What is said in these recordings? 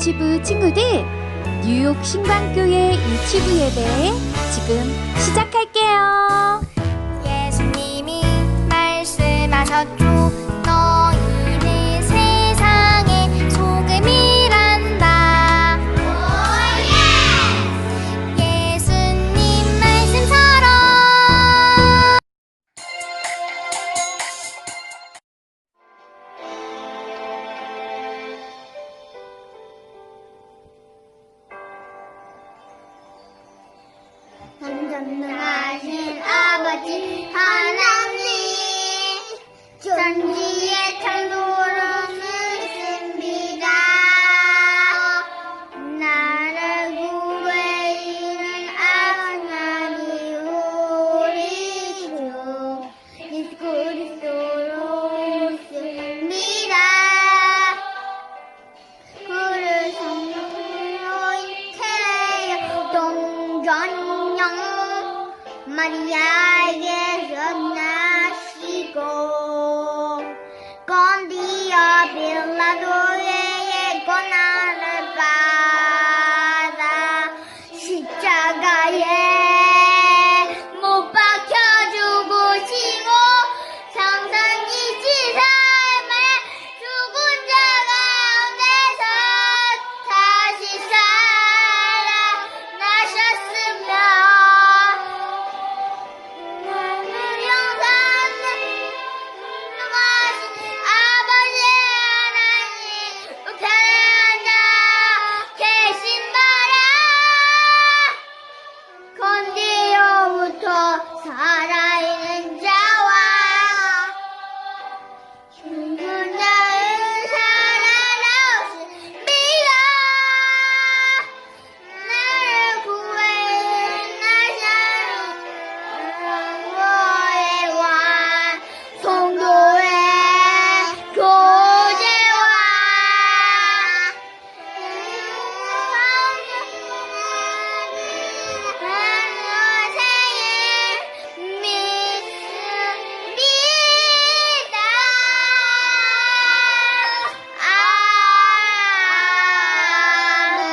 유치부 친구들, 뉴욕 신광교회 유치부 예배 지금 시작할게요. 예수님이 말씀하셨죠. 너희는 세상의 소금이란다. 예수님 말씀처럼. 전능하신 아버지 하나님, 전지의 창조를 믿습니다. 나를 구해주는 하나님 우리 주 예수 그리스도로 믿습니다. 그를 성령으로 인체하여 동전령 마리아에게서 나시고 건디어 빌라도의 고난을 받아 십자가에 못 박혀 죽으시고 성산이신 삶에 죽은 자 가운데서 다시 살아나셨으며 아버지 하나님 우편에 앉아 계신다라. 건디어부터 살아있는 자와 죽은 자는 살아나오십니다. 나를 구해주는 나사로의 왕 성도의 교제와 평생을 믿습니다. 아멘.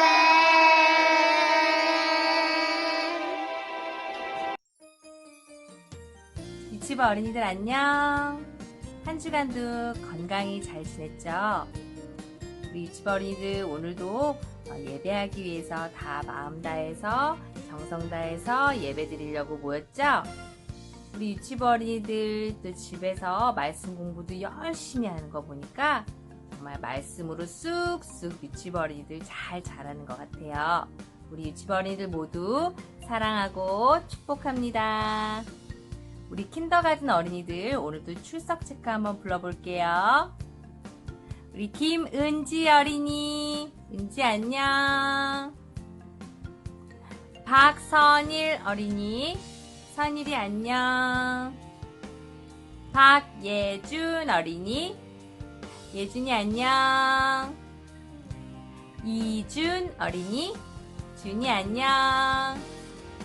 유치부 어린이들 안녕. 한 주간도 건강히 잘 지냈죠? 우리 유치부 어린이들 오늘도 예배하기 위해서 다 마음 다해서 정성 다해서 예배 드리려고 모였죠? 우리 유치부 어린이들 또 집에서 말씀 공부도 열심히 하는 거 보니까 정말 말씀으로 쑥쑥 유치부 어린이들 잘 자라는 것 같아요. 우리 유치부 어린이들 모두 사랑하고 축복합니다. 우리 킨더가든 어린이들 오늘도 출석 체크 한번 불러볼게요. 우리 김은지 어린이, 은지 안녕. 박선일 어린이, 선일이 안녕. 박예준 어린이, 예준이 안녕. 이준 어린이, 준이 안녕.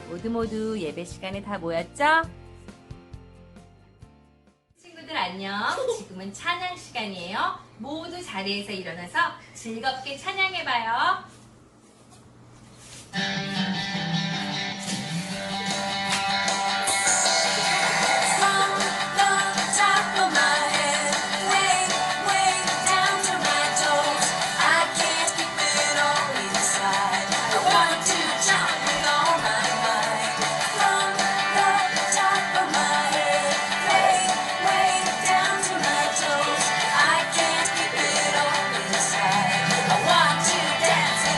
모두 예배 시간에 다 모였죠? 친구들 안녕. 지금은 찬양 시간이에요. 모두 자리에서 일어나서 즐겁게 찬양해봐요. I want to dance.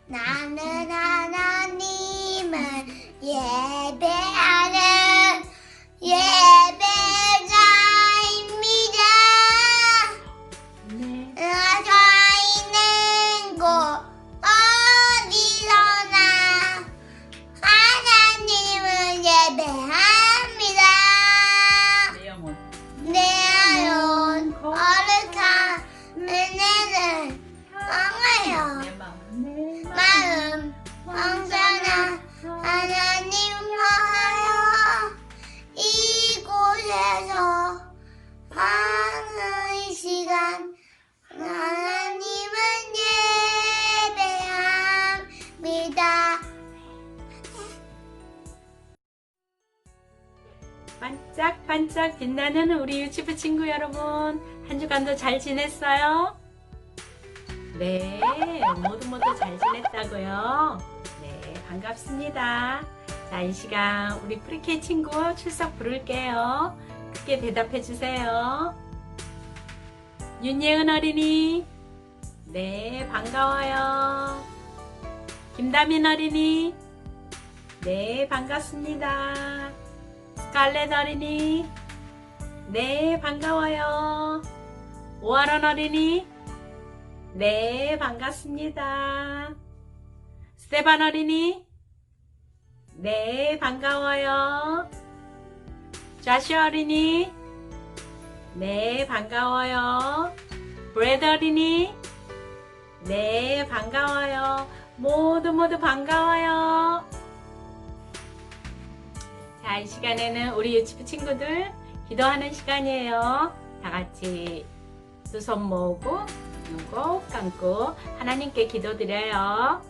나는 하나님을 예배하는 예배자입니다. 네. 서 있는 곳 어디서나 하나님을 예배합니다. 내 영혼. 내 아yon 어룩한 은혜를 강하여 내 마음. 마음 황선한 하나님 하여 이곳에서 밤의 시간 하나님을 예배합니다. 반짝반짝 빛나는 우리 유치부 친구 여러분, 한 주간도 잘 지냈어요? 네, 모두 잘 지냈다고요? 네, 반갑습니다. 자, 이 시간 우리 프리케 친구 출석 부를게요. 크게 대답해 주세요. 윤예은 어린이, 네, 반가워요. 김다민 어린이, 네, 반갑습니다. 스칼렛 어린이, 네, 반가워요. 오아론 어린이, 네, 반갑습니다. 스테반 어린이, 네, 반가워요. 자슈 어린이, 네, 반가워요. 브레드 어린이, 네, 반가워요. 모두 반가워요. 자, 이 시간에는 우리 유치부 친구들 기도하는 시간이에요. 다 같이 두 손 모으고 눈 꼭 감고 하나님께 기도드려요.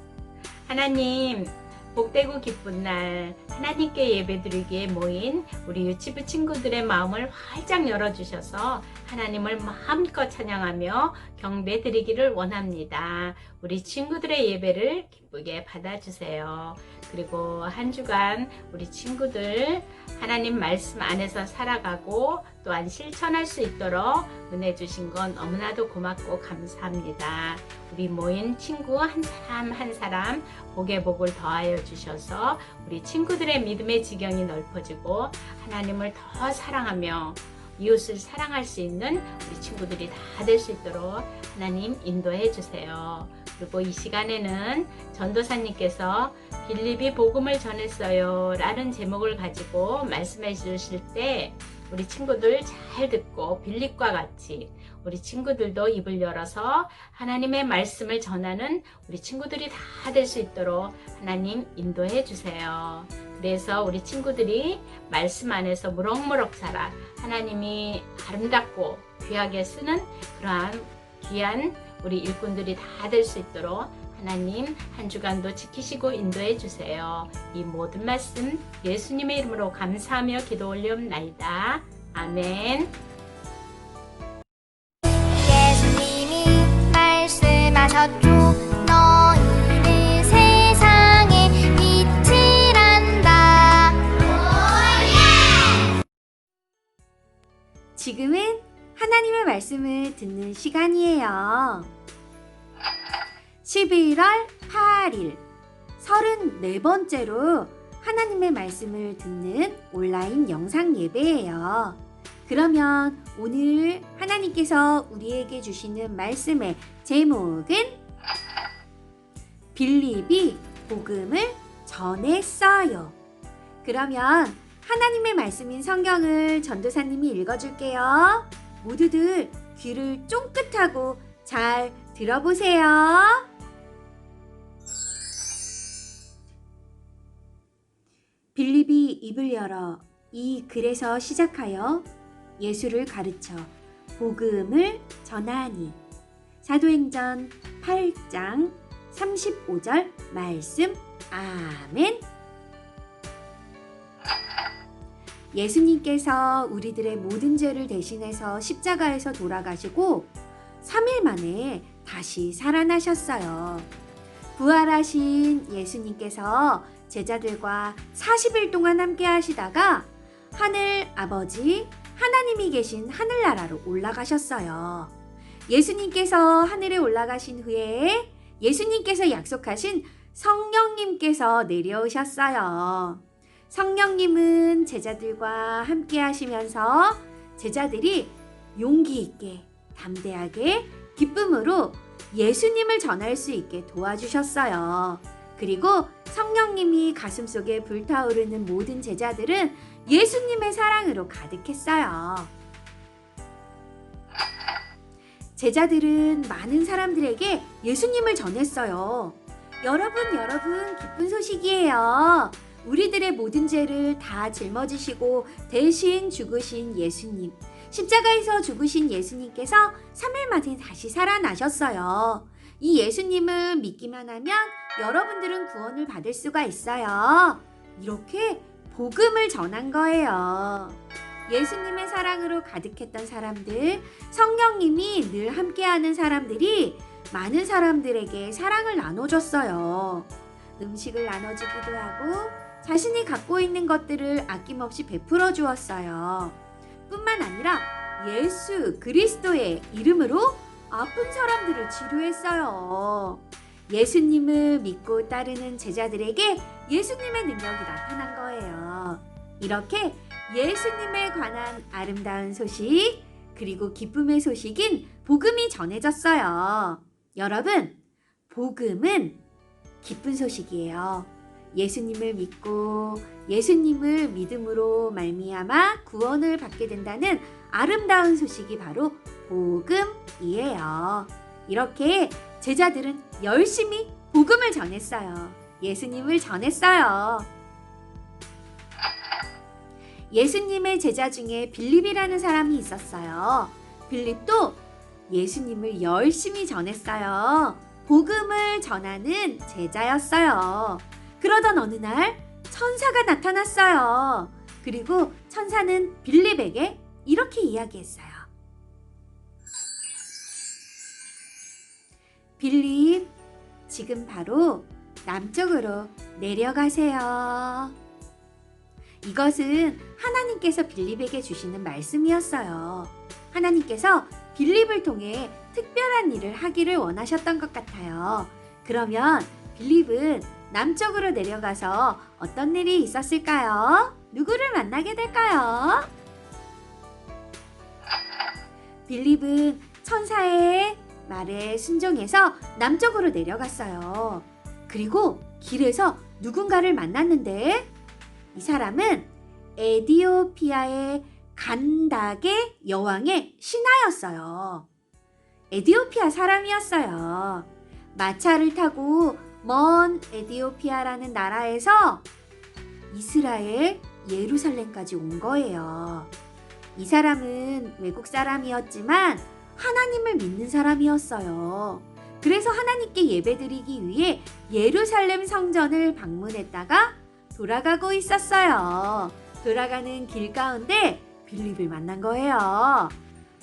하나님, 복되고 기쁜 날 하나님께 예배드리기에 모인 우리 유치부 친구들의 마음을 활짝 열어주셔서 하나님을 마음껏 찬양하며 경배드리기를 원합니다. 우리 친구들의 예배를 기쁘게 받아주세요. 그리고 한 주간 우리 친구들 하나님 말씀 안에서 살아가고 또한 실천할 수 있도록 은혜 주신 건 너무나도 고맙고 감사합니다. 우리 모인 친구 한 사람 한 사람 복에 복을 더하여 주셔서 우리 친구들의 믿음의 지경이 넓어지고 하나님을 더 사랑하며 이웃을 사랑할 수 있는 우리 친구들이 다 될 수 있도록 하나님 인도해 주세요. 그리고 이 시간에는 전도사님께서 빌립이 복음을 전했어요 라는 제목을 가지고 말씀해 주실 때 우리 친구들 잘 듣고 빌립과 같이 우리 친구들도 입을 열어서 하나님의 말씀을 전하는 우리 친구들이 다 될 수 있도록 하나님 인도해 주세요. 그래서 우리 친구들이 말씀 안에서 무럭무럭 자라 하나님이 아름답고 귀하게 쓰는 그러한 귀한 우리 일꾼들이 다 될 수 있도록 하나님 한 주간도 지키시고 인도해 주세요. 이 모든 말씀 예수님의 이름으로 감사하며 기도 올리옵나이다. 아멘. 예수님이 말씀하셨죠. 너희는 세상의 빛이란다. 지금은 하나님의 말씀을 듣는 시간이에요. 11월 8일 34번째로 하나님의 말씀을 듣는 온라인 영상 예배예요. 그러면 오늘 하나님께서 우리에게 주시는 말씀의 제목은 빌립이 복음을 전했어요. 그러면 하나님의 말씀인 성경을 전도사님이 읽어줄게요. 모두들 귀를 쫑긋하고 잘 들어보세요. 빌립이 입을 열어 이 글에서 시작하여 예수를 가르쳐 복음을 전하니. 사도행전 8장 35절 말씀. 아멘. 예수님께서 우리들의 모든 죄를 대신해서 십자가에서 돌아가시고 3일 만에 다시 살아나셨어요. 부활하신 예수님께서 제자들과 40일 동안 함께 하시다가 하늘 아버지 하나님이 계신 하늘나라로 올라가셨어요. 예수님께서 하늘에 올라가신 후에 예수님께서 약속하신 성령님께서 내려오셨어요. 성령님은 제자들과 함께 하시면서 제자들이 용기 있게, 담대하게, 기쁨으로 예수님을 전할 수 있게 도와주셨어요. 그리고 성령님이 가슴속에 불타오르는 모든 제자들은 예수님의 사랑으로 가득했어요. 제자들은 많은 사람들에게 예수님을 전했어요. 여러분, 기쁜 소식이에요. 우리들의 모든 죄를 다 짊어지시고 대신 죽으신 예수님, 십자가에서 죽으신 예수님께서 3일 만에 다시 살아나셨어요. 이 예수님을 믿기만 하면 여러분들은 구원을 받을 수가 있어요. 이렇게 복음을 전한 거예요. 예수님의 사랑으로 가득했던 사람들, 성령님이 늘 함께하는 사람들이 많은 사람들에게 사랑을 나눠줬어요. 음식을 나눠주기도 하고 자신이 갖고 있는 것들을 아낌없이 베풀어 주었어요. 뿐만 아니라 예수 그리스도의 이름으로 아픈 사람들을 치료했어요. 예수님을 믿고 따르는 제자들에게 예수님의 능력이 나타난 거예요. 이렇게 예수님에 관한 아름다운 소식, 그리고 기쁨의 소식인 복음이 전해졌어요. 여러분, 복음은 기쁜 소식이에요. 예수님을 믿고 예수님을 믿음으로 말미암아 구원을 받게 된다는 아름다운 소식이 바로 복음이에요. 이렇게 제자들은 열심히 복음을 전했어요. 예수님을 전했어요. 예수님의 제자 중에 빌립이라는 사람이 있었어요. 빌립도 예수님을 열심히 전했어요. 복음을 전하는 제자였어요. 그러던 어느 날 천사가 나타났어요. 그리고 천사는 빌립에게 이렇게 이야기했어요. 빌립, 지금 바로 남쪽으로 내려가세요. 이것은 하나님께서 빌립에게 주시는 말씀이었어요. 하나님께서 빌립을 통해 특별한 일을 하기를 원하셨던 것 같아요. 그러면 빌립은 남쪽으로 내려가서 어떤 일이 있었을까요? 누구를 만나게 될까요? 빌립은 천사의 말에 순종해서 남쪽으로 내려갔어요. 그리고 길에서 누군가를 만났는데 이 사람은 에디오피아의 간닥의 여왕의 신하였어요. 에디오피아 사람이었어요. 마차를 타고 먼 에디오피아라는 나라에서 이스라엘 예루살렘까지 온 거예요. 이 사람은 외국 사람이었지만 하나님을 믿는 사람이었어요. 그래서 하나님께 예배드리기 위해 예루살렘 성전을 방문했다가 돌아가고 있었어요. 돌아가는 길 가운데 빌립을 만난 거예요.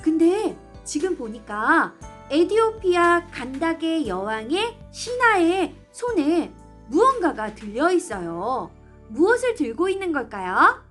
근데 지금 보니까 에디오피아 간닥의 여왕의 신하의 손에 무언가가 들려 있어요. 무엇을 들고 있는 걸까요?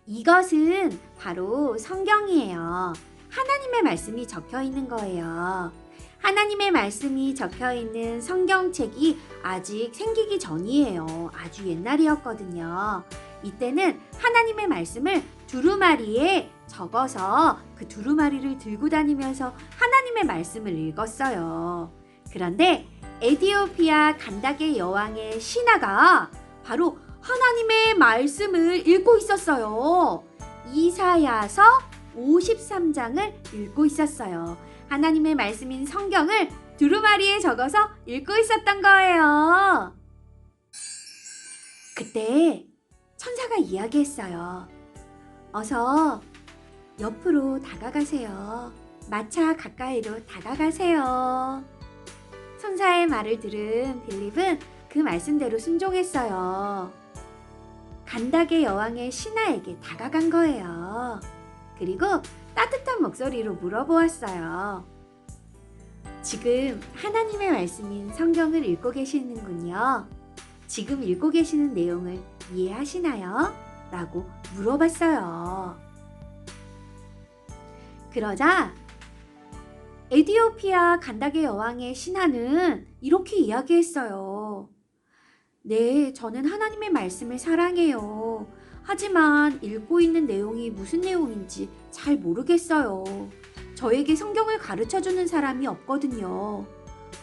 이것은 바로 성경이에요. 하나님의 말씀이 적혀 있는 거예요. 하나님의 말씀이 적혀 있는 성경책이 아직 생기기 전이에요. 아주 옛날이었거든요. 이때는 하나님의 말씀을 두루마리에 적어서 그 두루마리를 들고 다니면서 하나님의 말씀을 읽었어요. 그런데 에디오피아 간닥의 여왕의 신하가 바로 하나님의 말씀을 읽고 있었어요. 이사야서 53장을 읽고 있었어요. 하나님의 말씀인 성경을 두루마리에 적어서 읽고 있었던 거예요. 그때 천사가 이야기했어요. 어서 옆으로 다가가세요. 마차 가까이로 다가가세요. 천사의 말을 들은 빌립은 그 말씀대로 순종했어요. 간닥의 여왕의 신하에게 다가간 거예요. 그리고 따뜻한 목소리로 물어보았어요. 지금 하나님의 말씀인 성경을 읽고 계시는군요. 지금 읽고 계시는 내용을 이해하시나요? 라고 물어봤어요. 그러자 에디오피아 간다게 여왕의 신하는 이렇게 이야기했어요. 네, 저는 하나님의 말씀을 사랑해요. 하지만 읽고 있는 내용이 무슨 내용인지 잘 모르겠어요. 저에게 성경을 가르쳐 주는 사람이 없거든요.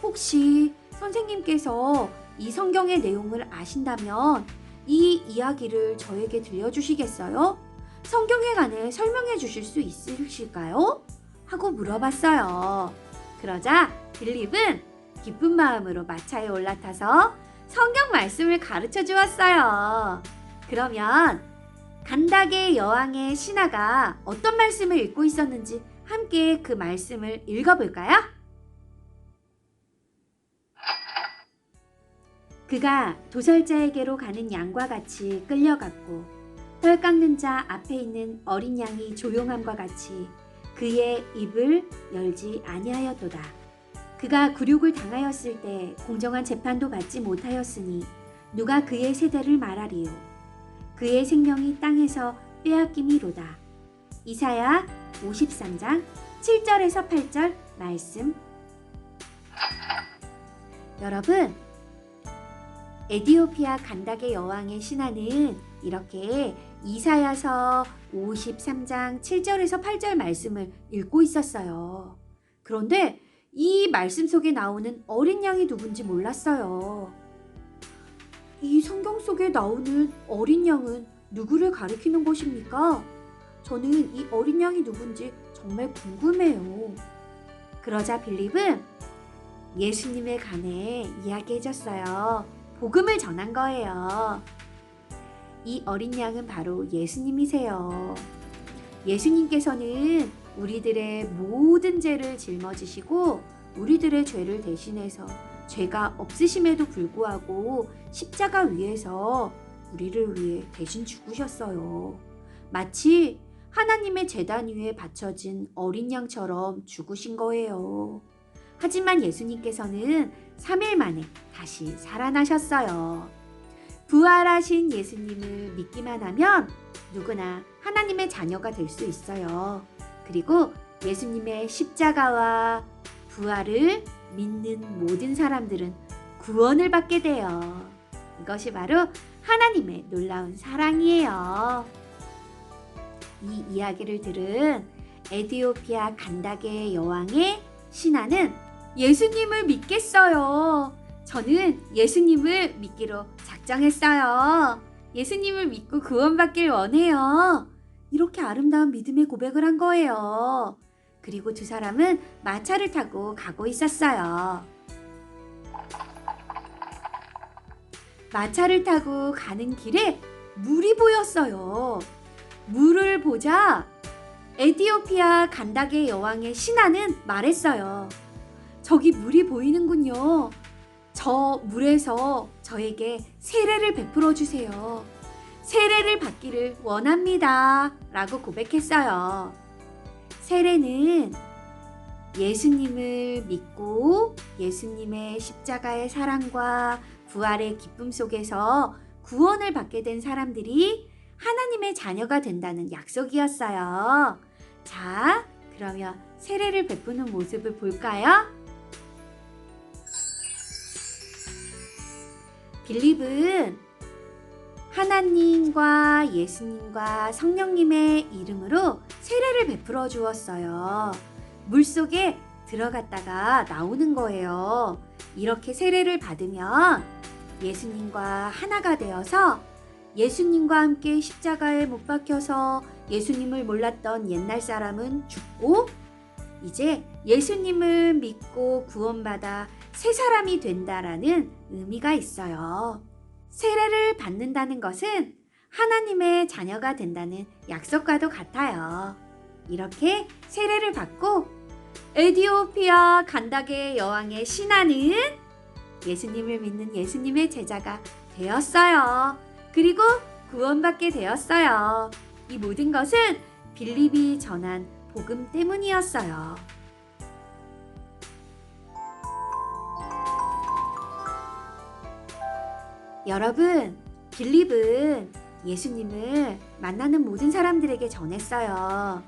혹시 선생님께서 이 성경의 내용을 아신다면 이 이야기를 저에게 들려주시겠어요? 성경에 관해 설명해 주실 수 있으실까요? 하고 물어봤어요. 그러자 빌립은 기쁜 마음으로 마차에 올라타서 성경 말씀을 가르쳐 주었어요. 그러면 간다게 여왕의 신하가 어떤 말씀을 읽고 있었는지 함께 그 말씀을 읽어볼까요? 그가 도살자에게로 가는 양과 같이 끌려갔고 털 깎는 자 앞에 있는 어린 양이 조용함과 같이 그의 입을 열지 아니하였도다. 그가 굴욕을 당하였을 때 공정한 재판도 받지 못하였으니 누가 그의 세대를 말하리요. 그의 생명이 땅에서 빼앗김이로다. 이사야 53장 7절에서 8절 말씀. 여러분, 에디오피아 간다게 여왕의 신하는 이렇게 이사야서 53장 7절에서 8절 말씀을 읽고 있었어요. 그런데 이 말씀 속에 나오는 어린 양이 누군지 몰랐어요. 이 성경 속에 나오는 어린 양은 누구를 가리키는 것입니까? 저는 이 어린 양이 누군지 정말 궁금해요. 그러자 빌립은 예수님에 관해 이야기해줬어요. 복음을 전한 거예요. 이 어린 양은 바로 예수님이세요. 예수님께서는 우리들의 모든 죄를 짊어지시고 우리들의 죄를 대신해서 죄가 없으심에도 불구하고 십자가 위에서 우리를 위해 대신 죽으셨어요. 마치 하나님의 제단 위에 바쳐진 어린 양처럼 죽으신 거예요. 하지만 예수님께서는 3일 만에 다시 살아나셨어요. 부활하신 예수님을 믿기만 하면 누구나 하나님의 자녀가 될 수 있어요. 그리고 예수님의 십자가와 부활을 믿는 모든 사람들은 구원을 받게 돼요. 이것이 바로 하나님의 놀라운 사랑이에요. 이 이야기를 들은 에디오피아 간다게 여왕의 신하는 예수님을 믿겠어요. 저는 예수님을 믿기로 작정했어요. 예수님을 믿고 구원받길 원해요. 이렇게 아름다운 믿음의 고백을 한 거예요. 그리고 두 사람은 마차를 타고 가고 있었어요. 마차를 타고 가는 길에 물이 보였어요. 물을 보자 에디오피아 간다게 여왕의 신하는 말했어요. 저기 물이 보이는군요. 저 물에서 저에게 세례를 베풀어 주세요. 세례를 받기를 원합니다. 라고 고백했어요. 세례는 예수님을 믿고 예수님의 십자가의 사랑과 부활의 기쁨 속에서 구원을 받게 된 사람들이 하나님의 자녀가 된다는 약속이었어요. 자, 그러면 세례를 베푸는 모습을 볼까요? 빌립은 하나님과 예수님과 성령님의 이름으로 세례를 베풀어 주었어요. 물속에 들어갔다가 나오는 거예요. 이렇게 세례를 받으면 예수님과 하나가 되어서 예수님과 함께 십자가에 못 박혀서 예수님을 몰랐던 옛날 사람은 죽고 이제 예수님을 믿고 구원받아 새 사람이 된다라는 의미가 있어요. 세례를 받는다는 것은 하나님의 자녀가 된다는 약속과도 같아요. 이렇게 세례를 받고 에디오피아 간다게 여왕의 신하는 예수님을 믿는 예수님의 제자가 되었어요. 그리고 구원받게 되었어요. 이 모든 것은 빌립이 전한 복음 때문이었어요. 여러분, 빌립은 예수님을 만나는 모든 사람들에게 전했어요.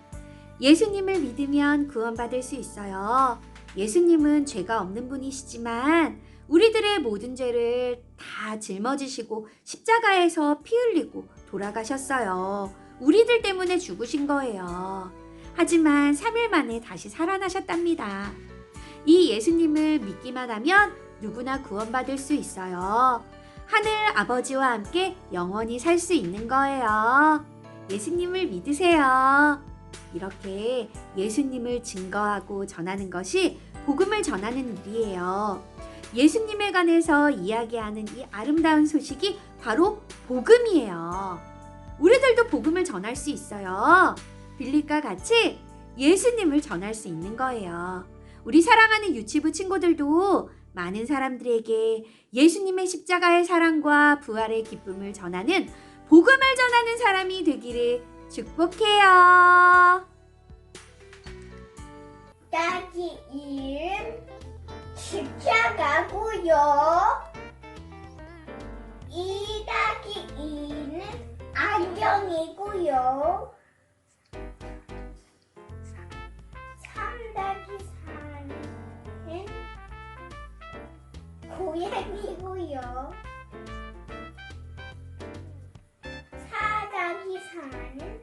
예수님을 믿으면 구원받을 수 있어요. 예수님은 죄가 없는 분이시지만 우리들의 모든 죄를 다 짊어지시고 십자가에서 피 흘리고 돌아가셨어요. 우리들 때문에 죽으신 거예요. 하지만 3일 만에 다시 살아나셨답니다. 이 예수님을 믿기만 하면 누구나 구원받을 수 있어요. 하늘 아버지와 함께 영원히 살 수 있는 거예요. 예수님을 믿으세요. 이렇게 예수님을 증거하고 전하는 것이 복음을 전하는 일이에요. 예수님에 관해서 이야기하는 이 아름다운 소식이 바로 복음이에요. 우리들도 복음을 전할 수 있어요. 빌립과 같이 예수님을 전할 수 있는 거예요. 우리 사랑하는 유치부 친구들도 많은 사람들에게 예수님의 십자가의 사랑과 부활의 기쁨을 전하는 복음을 전하는 사람이 되기를 축복해요. 딸기 이름 십자가고요. 이 딸기 이는 안녕이고요. 3 딸기 4는 고양이고요. 4 딸기 4는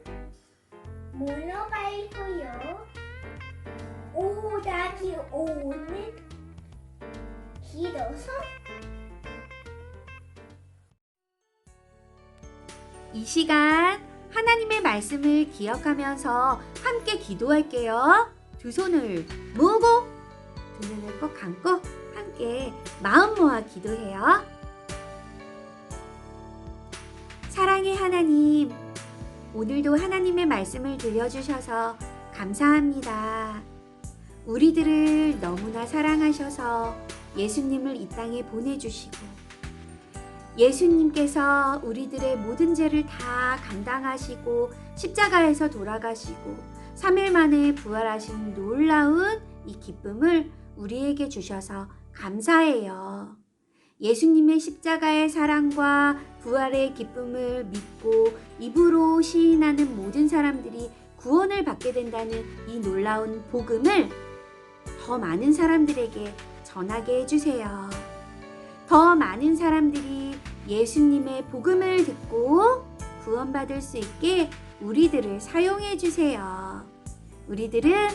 문어발이고요. 5 더하기 5는 길어서 이 시간 하나님의 말씀을 기억하면서 함께 기도할게요. 두 손을 모으고 두 눈을 꼭 감고 함께 마음 모아 기도해요. 사랑의 하나님, 오늘도 하나님의 말씀을 들려주셔서 감사합니다. 우리들을 너무나 사랑하셔서 예수님을 이 땅에 보내주시고 예수님께서 우리들의 모든 죄를 다 감당하시고 십자가에서 돌아가시고 3일 만에 부활하신 놀라운 이 기쁨을 우리에게 주셔서 감사해요. 예수님의 십자가의 사랑과 부활의 기쁨을 믿고 입으로 시인하는 모든 사람들이 구원을 받게 된다는 이 놀라운 복음을 더 많은 사람들에게 전하게 해주세요. 더 많은 사람들이 예수님의 복음을 듣고 구원받을 수 있게 우리들을 사용해 주세요. 우리들은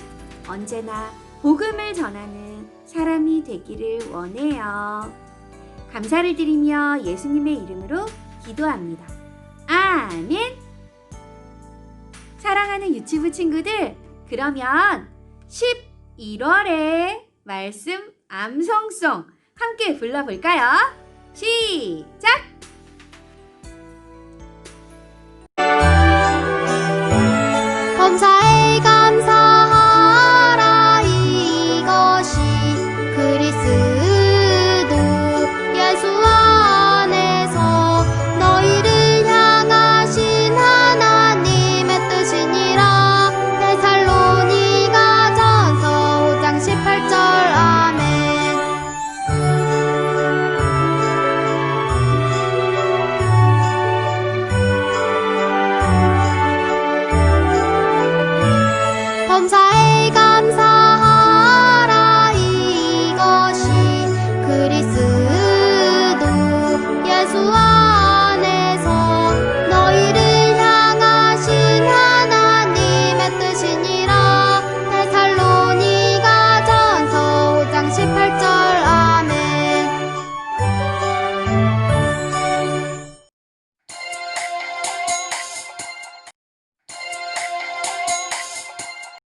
언제나 복음을 전하는 사람이 되기를 원해요. 감사를 드리며 예수님의 이름으로 기도합니다. 아멘. 사랑하는 유치부 친구들, 그러면 11월의 말씀 암송송 함께 불러볼까요? 시작!